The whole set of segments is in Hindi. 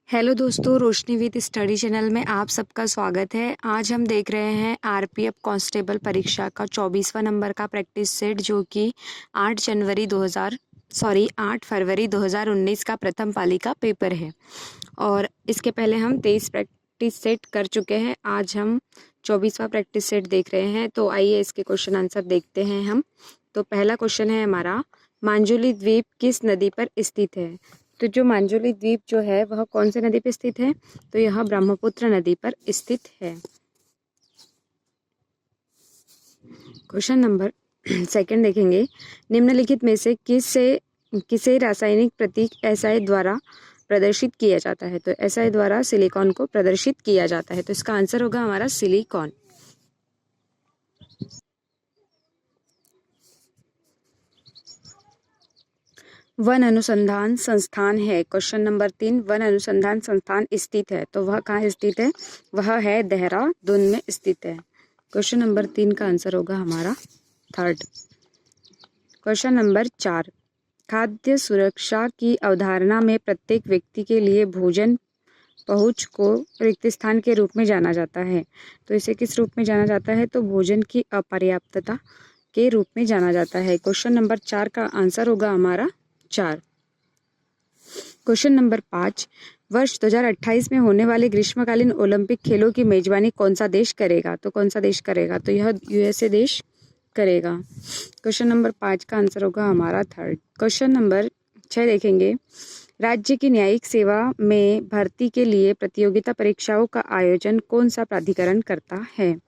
हेलो दोस्तों, रोशनी विद स्टडी चैनल में आप सबका स्वागत है। आज हम देख रहे हैं आरपीएफ कांस्टेबल परीक्षा का 24वां नंबर का प्रैक्टिस सेट, जो कि 8 फरवरी 2019 का प्रथम पाली का पेपर है। और इसके पहले हम 23 प्रैक्टिस सेट कर चुके हैं। आज हम 24वां प्रैक्टिस सेट देख रहे हैं। तो आइए इसके क्वेश्चन आंसर देखते हैं हम। तो पहला क्वेश्चन है हमारा, मांजुली द्वीप किस नदी पर स्थित है? तो जो मांजुली द्वीप जो है वह कौन से नदी पर स्थित है? तो यह ब्रह्मपुत्र नदी पर स्थित है। क्वेश्चन नंबर सेकंड देखेंगे, निम्नलिखित में से किसे रासायनिक प्रतीक एसआई द्वारा प्रदर्शित किया जाता है? तो एसआई द्वारा सिलिकॉन को प्रदर्शित किया जाता है। तो इसका आंसर होगा हमारा सिलिकॉन। वन अनुसंधान संस्थान है। क्वेश्चन नंबर 3, वन अनुसंधान संस्थान स्थित है। तो वह कहाँ स्थित है? वह है देहरादून में स्थित है। क्वेश्चन नंबर 3 का आंसर होगा हमारा थर्ड। क्वेश्चन नंबर 4, खाद्य सुरक्षा की अवधारणा में प्रत्येक व्यक्ति के लिए भोजन पहुंच को रिक्त स्थान के रूप में जाना जाता है। तो इसे किस रूप में जाना जाता है? तो भोजन की अपर्याप्तता के रूप में जाना जाता है। क्वेश्चन नंबर 4 का आंसर होगा हमारा 4। क्वेश्चन नंबर 5, वर्ष 2028 में होने वाले ग्रीष्मकालीन ओलंपिक खेलों की मेजबानी कौन सा देश करेगा? तो कौन सा देश करेगा? तो यह यूएसए देश करेगा। क्वेश्चन नंबर 5 का आंसर होगा हमारा थर्ड। क्वेश्चन नंबर 6 देखेंगे, राज्य की न्यायिक सेवा में भर्ती के लिए प्रतियोगिता परीक्षाओं का आयोजन कौन सा प्राधिकरण करता है?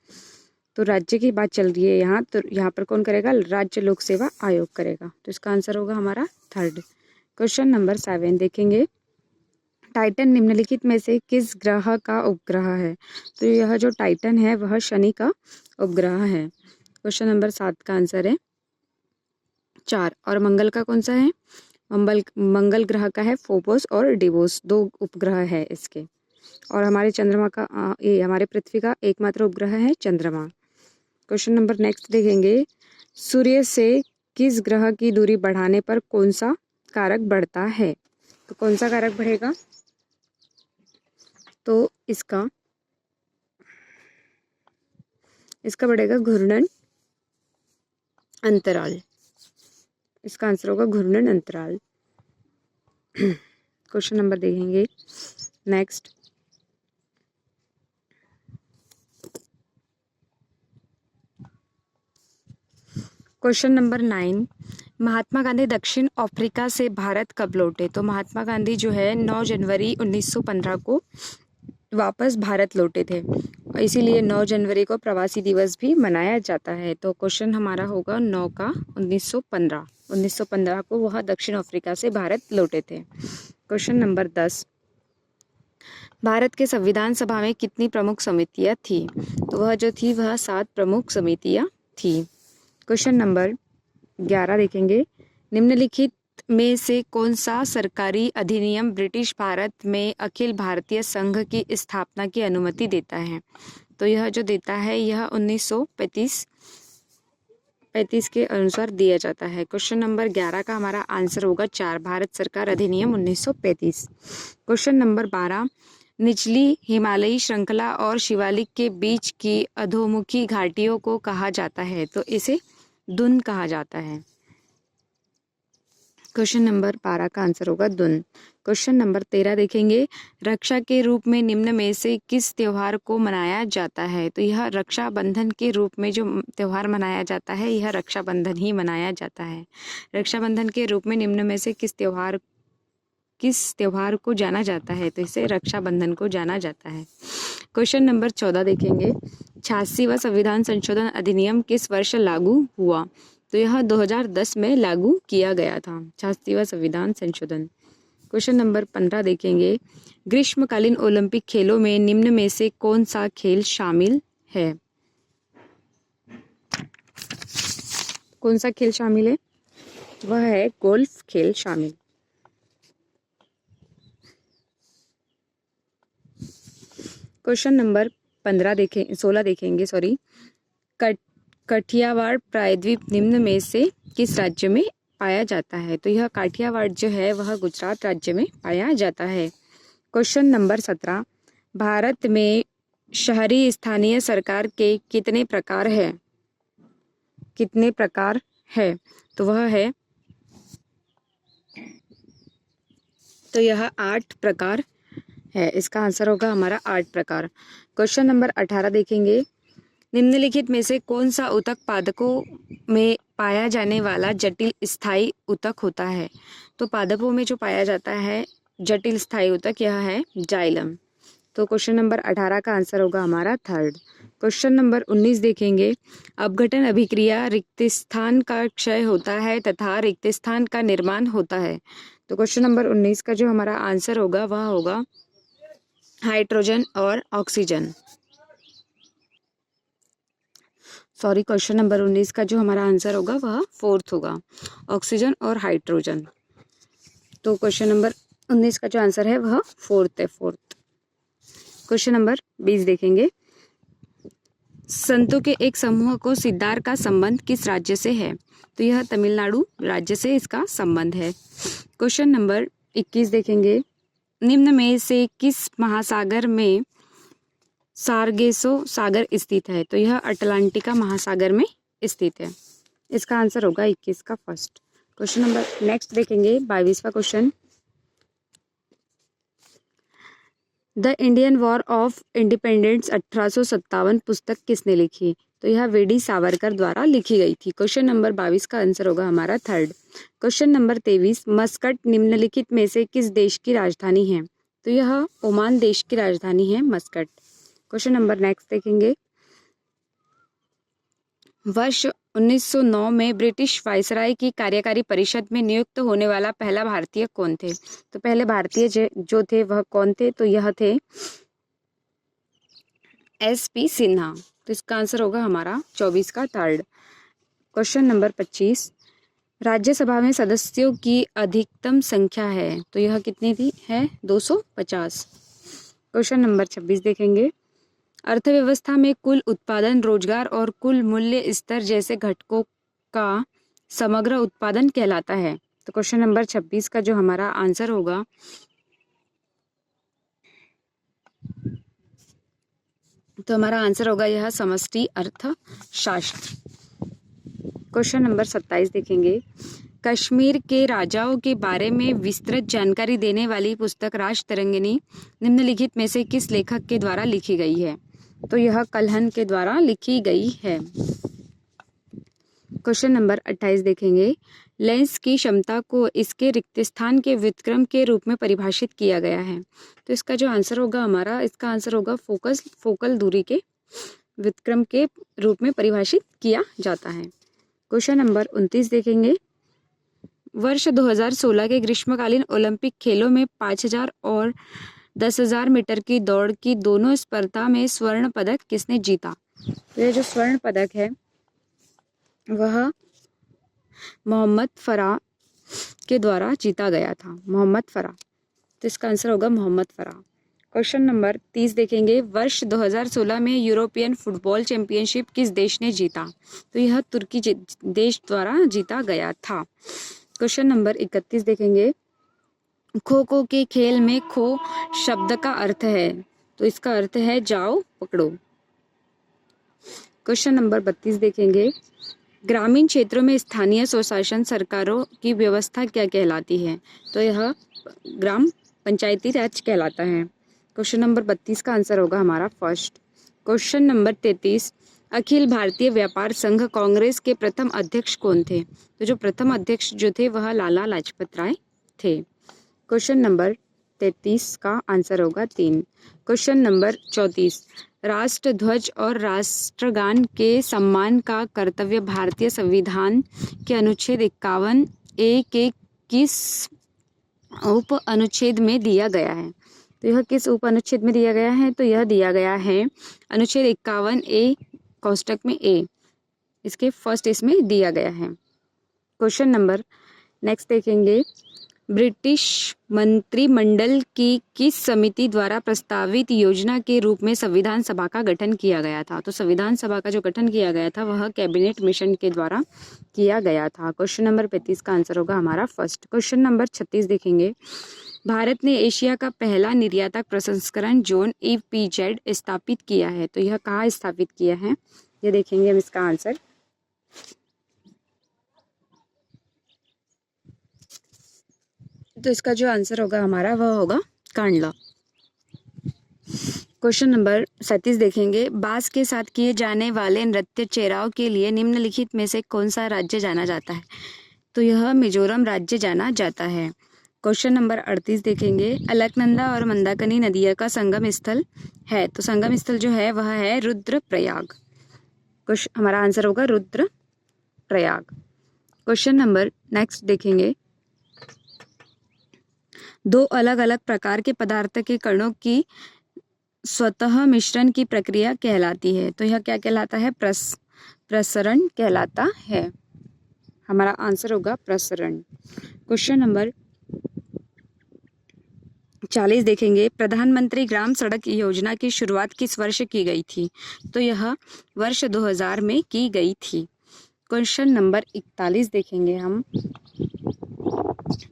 तो राज्य की बात चल रही है यहाँ, तो यहाँ पर कौन करेगा? राज्य लोक सेवा आयोग करेगा। तो इसका आंसर होगा हमारा थर्ड। क्वेश्चन नंबर 7 देखेंगे, टाइटन निम्नलिखित में से किस ग्रह का उपग्रह है? तो यह जो टाइटन है वह शनि का उपग्रह है। क्वेश्चन नंबर 7 का आंसर है 4। और मंगल का कौन सा है? मंगल ग्रह का है फोबोस और डिवोस, 2 उपग्रह है इसके। और हमारे चंद्रमा का हमारे पृथ्वी का एकमात्र उपग्रह है चंद्रमा। क्वेश्चन नंबर नेक्स्ट देखेंगे, सूर्य से किस ग्रह की दूरी बढ़ाने पर कौन सा कारक बढ़ता है? तो कौन सा कारक बढ़ेगा? तो इसका बढ़ेगा घूर्णन अंतराल। इसका आंसर होगा घूर्णन अंतराल। क्वेश्चन नंबर देखेंगे next, question number 9, Mahatma Gandhi दक्षिण अफ्रीका से भारत कब लौटे? तो महात्मा गांधी जो है 9 जनवरी 1915 को वापस भारत लौटे थे। इसीलिए 9 जनवरी को प्रवासी दिवस भी मनाया जाता है। तो क्वेश्चन हमारा होगा 9 का 1915 को वह दक्षिण अफ्रीका से भारत लौटे थे। क्वेश्चन नंबर 10, भारत के संविधान सभा में कितनी प्रमुख समितियां थी? तो वह जो थी वह 7 प्रमुख समितियां थी। क्वेश्चन नंबर 11 देखेंगे, निम्नलिखित में से कौन सा सरकारी अधिनियम ब्रिटिश भारत में अखिल भारतीय संघ की स्थापना की अनुमति देता है? तो यह जो देता है यह 1935 के अनुसार दिया जाता है। क्वेश्चन नंबर 11 का हमारा आंसर होगा 4, भारत सरकार अधिनियम 1935। क्वेश्चन नंबर 12, निचली हिमालयी श्रृंखला और शिवालिक के बीच की अधोमुखी घाटियों को कहा जाता है? तो इसे दुन कहा जाता है। क्वेश्चन नंबर 12 का आंसर होगा दुन। क्वेश्चन नंबर 13 देखेंगे, रक्षा के रूप में निम्न में से किस त्योहार को मनाया जाता है? तो यह रक्षाबंधन के रूप में जो त्योहार मनाया जाता है यह रक्षाबंधन ही मनाया जाता है। रक्षाबंधन के रूप में निम्न में से किस त्योहार को जाना जाता है? तो इसे रक्षाबंधन को जाना जाता है। क्वेश्चन नंबर 14 देखेंगे, 86वां संविधान संशोधन अधिनियम किस वर्ष लागू हुआ? तो यह 2010 में लागू किया गया था, 86वां संविधान संशोधन। क्वेश्चन नंबर 15 देखेंगे, ग्रीष्मकालीन ओलंपिक खेलों में निम्न में से कौन सा खेल शामिल है? कौन सा खेल शामिल है? वह है गोल्फ खेल शामिल। क्वेश्चन नंबर 16 देखेंगे, काठियावाड़ प्रायद्वीप निम्न में से किस राज्य में पाया जाता है? तो यह काठियावाड़ जो है वह गुजरात राज्य में पाया जाता है। क्वेश्चन नंबर 17, भारत में शहरी स्थानीय सरकार के कितने प्रकार है? कितने प्रकार है? तो वह है, तो यह 8 प्रकार है। इसका आंसर होगा हमारा 8 प्रकार। क्वेश्चन नंबर 18 देखेंगे, निम्नलिखित में से कौन सा ऊतक पादपों में पाया जाने वाला जटिल स्थायी ऊतक होता है? तो पादपों में जो पाया जाता है जटिल स्थायी ऊतक, यह है जाइलम। तो क्वेश्चन नंबर 18 का आंसर होगा हमारा 3rd। क्वेश्चन नंबर 19 देखेंगे, अपघटन अभिक्रिया रिक्त स्थान का क्षय होता है तथा रिक्त स्थान का निर्माण होता है। तो क्वेश्चन नंबर 19 का जो हमारा आंसर होगा वह होगा हाइड्रोजन और ऑक्सीजन। सॉरी, क्वेश्चन नंबर 19 का जो हमारा आंसर होगा वह 4th होगा, ऑक्सीजन और हाइड्रोजन। तो क्वेश्चन नंबर 19 का जो आंसर है वह 4th है, 4th। क्वेश्चन नंबर 20 देखेंगे, संतों के एक समूह को सिद्धार का संबंध किस राज्य से है? तो यह तमिलनाडु राज्य से इसका संबंध है। क्वेश्चन नंबर 21 देखेंगे, निम्न में से किस महासागर में सार्गेसो सागर स्थित है? तो यह अटलांटिका महासागर में स्थित है। इसका आंसर होगा 21 का फर्स्ट। क्वेश्चन नंबर नेक्स्ट देखेंगे, 22वां question, the Indian war of independence 1857 पुस्तक किसने लिखी? तो यह वी.डी. सावरकर द्वारा लिखी गई थी। क्वेश्चन नंबर 22 का आंसर होगा हमारा 3rd। क्वेश्चन नंबर 23, मस्कट निम्नलिखित में से किस देश की राजधानी है? तो यह ओमान देश की राजधानी है मस्कट। क्वेश्चन नंबर नेक्स्ट देखेंगे, वर्ष 1909 में ब्रिटिश वायसराय की कार्यकारी परिषद में नियुक्त होने वाला पहला भारतीय कौन थे? तो पहले भारतीय जो थे वह कौन थे? तो यह थे S.P. सिन्हा। तो इसका आंसर होगा हमारा 24 का 3rd। क्वेश्चन नंबर 25, राज्यसभा में सदस्यों की अधिकतम संख्या है? तो यह कितनी थी? है 250। क्वेश्चन नंबर 26 देखेंगे, अर्थव्यवस्था में कुल उत्पादन, रोजगार और कुल मूल्य स्तर जैसे घटकों का समग्र उत्पादन कहलाता है। तो क्वेश्चन नंबर 26 का जो हमारा आंसर होगा तो हमारा आंसर होगा यह समष्टि अर्थशास्त्र। क्वेश्चन नंबर 27 देखेंगे, कश्मीर के राजाओं के बारे में विस्तृत जानकारी देने वाली पुस्तक राजतरंगिणी निम्नलिखित में से किस लेखक के द्वारा लिखी गई है? तो यह कल्हण के द्वारा लिखी गई है। क्वेश्चन नंबर 28 देखेंगे, लेंस की क्षमता को इसके रिक्त स्थान के व्युत्क्रम के रूप में परिभाषित किया गया है। तो इसका जो आंसर होगा हमारा, इसका आंसर होगा फोकल दूरी के व्युत्क्रम के रूप में परिभाषित किया जाता है। क्वेश्चन नंबर 29 देखेंगे, वर्ष 2016 के ग्रीष्मकालीन ओलंपिक खेलों में 5000 और 10,000 मीटर की दौड़ की दोनों स्पर्धा में स्वर्ण पदक किसने जीता? तो यह जो स्वर्ण पदक है वह मोहम्मद फराह के द्वारा जीता गया था, मोहम्मद फराह। तो इसका आंसर होगा मोहम्मद फराह। क्वेश्चन नंबर 30 देखेंगे, वर्ष 2016 में यूरोपियन फुटबॉल चैंपियनशिप किस देश ने जीता? तो यह तुर्की देश द्वारा जीता गया था। क्वेश्चन नंबर 31 देखेंगे, खो खो के खेल में खो शब्द का अर्थ है? तो इसका अर्थ है जाओ पकड़ो। क्वेश्चन नंबर 32 देखेंगे, ग्रामीण क्षेत्रों में स्थानीय स्वशासन सरकारों की व्यवस्था क्या कहलाती है? तो यह ग्राम पंचायती राज कहलाता है। क्वेश्चन नंबर 32 का आंसर होगा हमारा first. Question number 33, Akhil Bharatiya व्यापार संघ कांग्रेस के प्रथम अध्यक्ष कौन थे? तो जो प्रथम अध्यक्ष जो थे वह लाला लाजपत राय थे। क्वेश्चन नंबर 33 का आंसर होगा 3। क्वेश्चन नंबर 34, राष्ट्र ध्वज और राष्ट्रगान के सम्मान का कर्तव्य भारतीय संविधान के अनुच्छेद 51A के किस उप अनुच्छेद में दिया गया है? तो यह किस उप अनुच्छेद में दिया गया है? तो यह दिया गया है अनुच्छेद 51A कोष्टक में A, इसके फर्स्ट इसमें दिया गया है। क्वेश्चन नंबर नेक्स्ट देखेंगे, ब्रिटिश मंत्रिमंडल की किस समिति द्वारा प्रस्तावित योजना के रूप में संविधान सभा का गठन किया गया था? तो संविधान सभा का जो गठन किया गया था वह कैबिनेट मिशन के द्वारा किया गया था। क्वेश्चन नंबर 35 का आंसर होगा हमारा फर्स्ट। क्वेश्चन नंबर 36 देखेंगे, भारत ने एशिया का पहला निर्यातक प्रसंस्करण जोन EPZ स्थापित किया है, तो यह कहाँ स्थापित किया है, ये देखेंगे हम इसका आंसर। तो इसका जो आंसर होगा हमारा वह होगा कांडला। क्वेश्चन नंबर 37 देखेंगे। बांस के साथ किए जाने वाले नृत्य चेराव के लिए निम्नलिखित में से कौन सा राज्य जाना जाता है, तो यह मिजोरम राज्य जाना जाता है। क्वेश्चन नंबर 38 देखेंगे। अलकनंदा और मंदाकिनी नदियों का संगम स्थल है, तो संगम स्थल जो है वह है रुद्रप्रयाग। हमारा आंसर होगा रुद्रप्रयाग। क्वेश्चन नंबर नेक्स्ट देखेंगे। दो अलग अलग प्रकार के पदार्थ के कणों की स्वतः मिश्रण की प्रक्रिया कहलाती है, तो यह क्या कहलाता है, प्रसरण कहलाता है। हमारा आंसर होगा प्रसरण। क्वेश्चन नंबर 40 देखेंगे। प्रधानमंत्री ग्राम सड़क योजना की शुरुआत किस वर्ष की गई थी, तो यह वर्ष 2000 में की गई थी। क्वेश्चन नंबर 41 देखेंगे हम।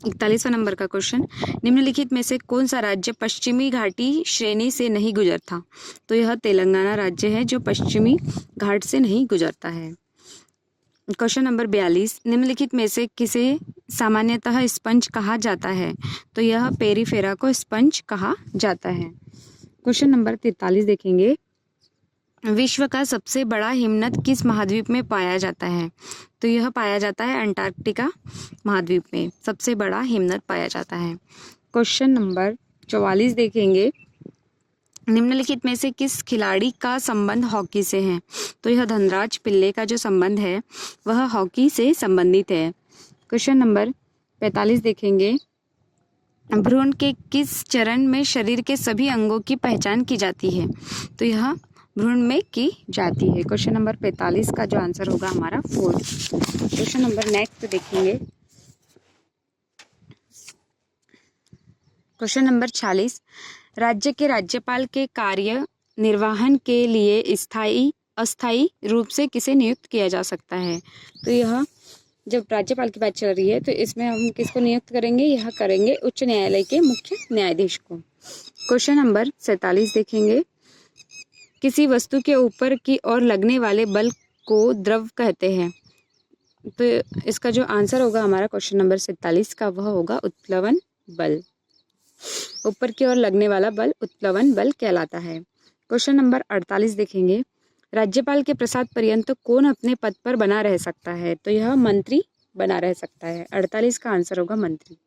41वां नंबर का क्वेश्चन। निम्नलिखित में से कौन सा राज्य पश्चिमी घाटी श्रेणी से नहीं गुजरता, तो यह तेलंगाना राज्य है जो पश्चिमी घाट से नहीं गुजरता है। Question number 42। निम्नलिखित में से किसे सामान्यतः स्पंज कहा जाता है, तो यह पेरीफेरा को स्पंज कहा जाता है। क्वेश्चन नंबर 43 देखेंगे। विश्व का सबसे बड़ा हिमनद किस महाद्वीप में पाया जाता है, तो यह पाया जाता है अंटार्कटिका महाद्वीप में सबसे बड़ा हिमनद पाया जाता है। क्वेश्चन नंबर 44 देखेंगे। निम्नलिखित में से किस खिलाड़ी का संबंध हॉकी से है, तो यह धनराज पिल्ले का जो संबंध है वह हॉकी से संबंधित है। क्वेश्चन नंबर 45 देखेंगे। भ्रूण के किस चरण में शरीर के सभी अंगों की पहचान की जाती है, तो यह भ्रूण में की जाती है। क्वेश्चन नंबर 45 का जो आंसर होगा हमारा 4। क्वेश्चन नंबर नेक्स्ट देखेंगे। Question number 46। राज्य के राज्यपाल के कार्य निर्वहन के लिए अस्थायी रूप से किसे नियुक्त किया जा सकता है, तो यह जब राज्यपाल की बात चल रही है तो इसमें हम किसको नियुक्त करेंगे, यह करेंगे उच्च न्यायालय के मुख्य न्यायाधीश को। क्वेश्चन नंबर 47 देखेंगे। किसी वस्तु के ऊपर की ओर लगने वाले बल को द्रव कहते हैं, तो इसका जो आंसर होगा हमारा क्वेश्चन नंबर 47 का वह होगा उत्प्लवन बल। ऊपर की ओर लगने वाला बल उत्प्लवन बल कहलाता है। क्वेश्चन नंबर 48 देखेंगे। राज्यपाल के प्रसाद पर्यंत कौन अपने पद पर बना रह सकता है, तो यह मंत्री बना रह सकता है। 48 का आंसर होगा मंत्री।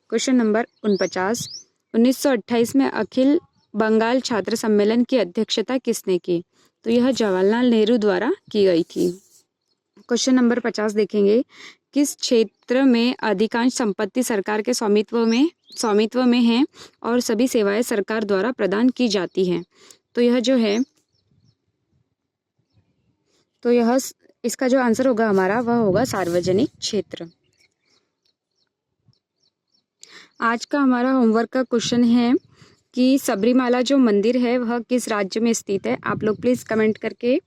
Question number 49। 1928 में अखिल बंगाल छात्र सम्मेलन की अध्यक्षता किसने की, तो यह जवाहरलाल नेहरू द्वारा की गई थी। क्वेश्चन नंबर 50 देखेंगे। किस क्षेत्र में अधिकांश संपत्ति सरकार के स्वामित्व में है और सभी सेवाएं सरकार द्वारा प्रदान की जाती हैं, तो यह जो है तो यह इसका जो आंसर होगा हमारा वह होगा सार्वजनिक क्षेत्र। आज का हमारा होमवर्क का क्वेश्चन है कि सबरीमाला जो मंदिर है वह किस राज्य में स्थित है। आप लोग प्लीज़ कमेंट करके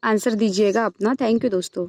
आंसर दीजिएगा अपना। थैंक यू दोस्तों।